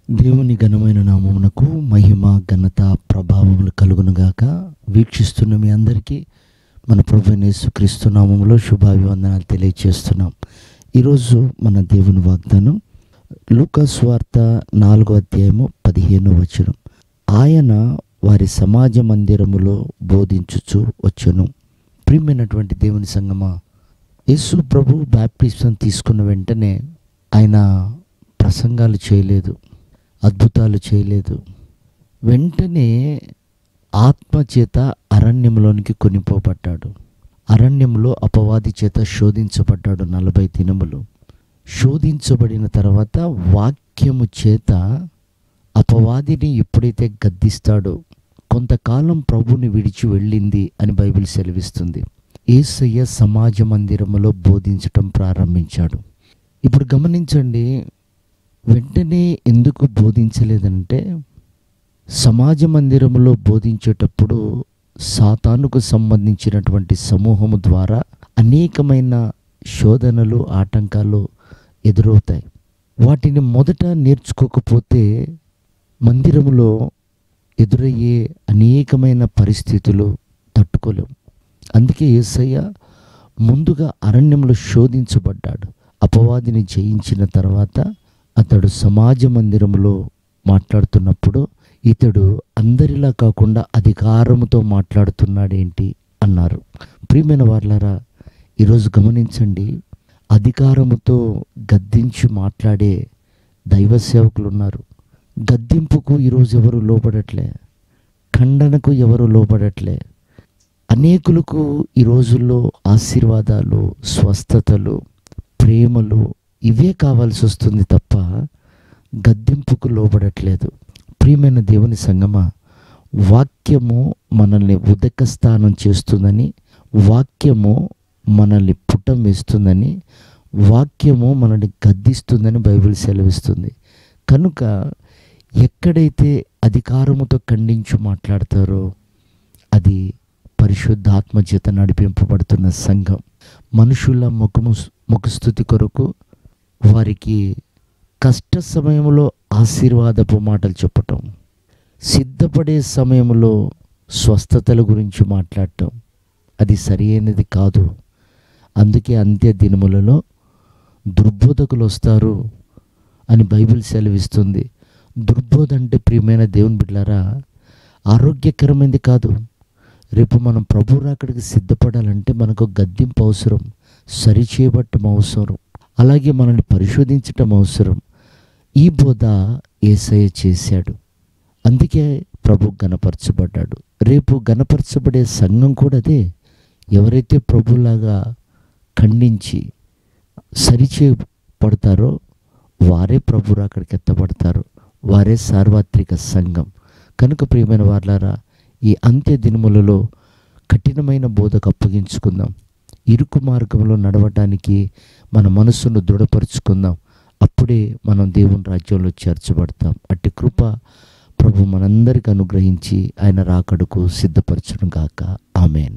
దేవుని ఘనమైన నామమునకు మహిమ ఘనత ప్రభావములు కలుగునుగాక. వీక్షిస్తున్న మీ అందరికీ మన ప్రభువైన యేసుక్రీస్తు నామములో శుభాభివందనాలు తెలియజేస్తున్నాం. ఈరోజు మన దేవుని వాగ్దానం లూకా సువార్త 4వ అధ్యాయము 15వ వచనం. ఆయన వారి సమాజ మందిరములో బోధించుచు వచ్చెను. ప్రియమైనటువంటి దేవుని సంగమా, యేసు ప్రభు బాప్టిజం తీసుకున్న వెంటనే ఆయన ప్రసంగాలు చేయలేదు, అద్భుతాలు చేయలేదు. వెంటనే ఆత్మచేత అరణ్యంలోనికి కొనిపోబడ్డాడు. అరణ్యంలో అపవాది చేత శోధించబడ్డాడు 40 దినములు. శోధించబడిన తర్వాత వాక్యము చేత అపవాదిని ఎప్పుడైతే గద్దిస్తాడో కొంతకాలం ప్రభుని విడిచి వెళ్ళింది అని బైబిల్ సెలవిస్తుంది. యేసయ్య సమాజ మందిరములో బోధించటం ప్రారంభించాడు. ఇప్పుడు గమనించండి, వెంటనే ఎందుకు బోధించలేదంటే, సమాజ మందిరములో బోధించేటప్పుడు సాతానుకు సంబంధించినటువంటి సమూహము ద్వారా అనేకమైన శోధనలు, ఆటంకాలు ఎదురవుతాయి. వాటిని మొదట నేర్చుకోకపోతే మందిరములో ఎదురయ్యే అనేకమైన పరిస్థితులు తట్టుకోలేం. అందుకే యేసయ్య ముందుగా అరణ్యంలో శోధించబడ్డాడు. అపవాదిని జయించిన తర్వాత అతడు సమాజ మందిరంలో మాట్లాడుతున్నప్పుడు ఇతడు అందరిలా కాకుండా అధికారముతో మాట్లాడుతున్నాడేంటి అన్నారు. ప్రియమైన వారలారా, ఈరోజు గమనించండి, అధికారముతో గద్దించి మాట్లాడే దైవ సేవకులు ఉన్నారు. గద్దింపుకు ఈరోజు ఎవరు లోబడట్లే, ఖండనకు ఎవరు లోబడట్లే. అనేకులకు ఈ రోజుల్లో ఆశీర్వాదాలు, స్వస్థతలు, ప్రేమలు ఇవే కావాల్సి వస్తుంది తప్ప గద్దింపుకు లోబడట్లేదు. ప్రియమైన దేవుని సంగమా, వాక్యము మనల్ని ఉదక స్థానం చేస్తుందని, వాక్యము మనల్ని పుటం వేస్తుందని, వాక్యము మనల్ని గద్దిస్తుందని బైబిల్ సెలవిస్తుంది. కనుక ఎక్కడైతే అధికారముతో ఖండించి మాట్లాడతారో అది పరిశుద్ధాత్మ చేత నడిపింపబడుతున్న సంఘం. మనుషుల ముఖస్థుతి కొరకు, వారికి కష్ట సమయంలో ఆశీర్వాదపు మాటలు చెప్పటం, సిద్ధపడే సమయంలో స్వస్థతల గురించి మాట్లాడటం అది సరి అయినది కాదు. అందుకే అంత్య దినములలో దుర్బోధకులు వస్తారు అని బైబిల్ సెలవిస్తుంది. దుర్బోధ అంటే ప్రియమైన దేవుని బిడ్డలారా, ఆరోగ్యకరమైనది కాదు. రేపు మనం ప్రభు రాకడికి సిద్ధపడాలంటే మనకు గద్దింపు అవసరం, సరిచేయబట్టం అవసరం, అలాగే మనల్ని పరిశోధించటం అవసరం. ఈ బోధ యేసయ్య చేశాడు. అందుకే ప్రభు గణపరచబడ్డాడు. రేపు గణపరచబడే సంఘం కూడా అదే. ఎవరైతే ప్రభులాగా ఖండించి సరిచేయబడతారో వారే ప్రభు రాకడికి ఎత్తబడతారు. వారే సార్వత్రిక సంఘం. కనుక ప్రియమైన వారలారా, ఈ అంత్య దినములలో కఠినమైన బోధకు అప్పగించుకుందాం. ఇరుకు మార్గంలో నడవటానికి మన మనస్సును దృఢపరుచుకుందాం. అప్పుడే మనం దేవుని రాజ్యంలో చేర్చబడతాం. అట్టి కృప ప్రభు మనందరికీ అనుగ్రహించి ఆయన రాకడకు సిద్ధపరచును గాక. ఆమేన్.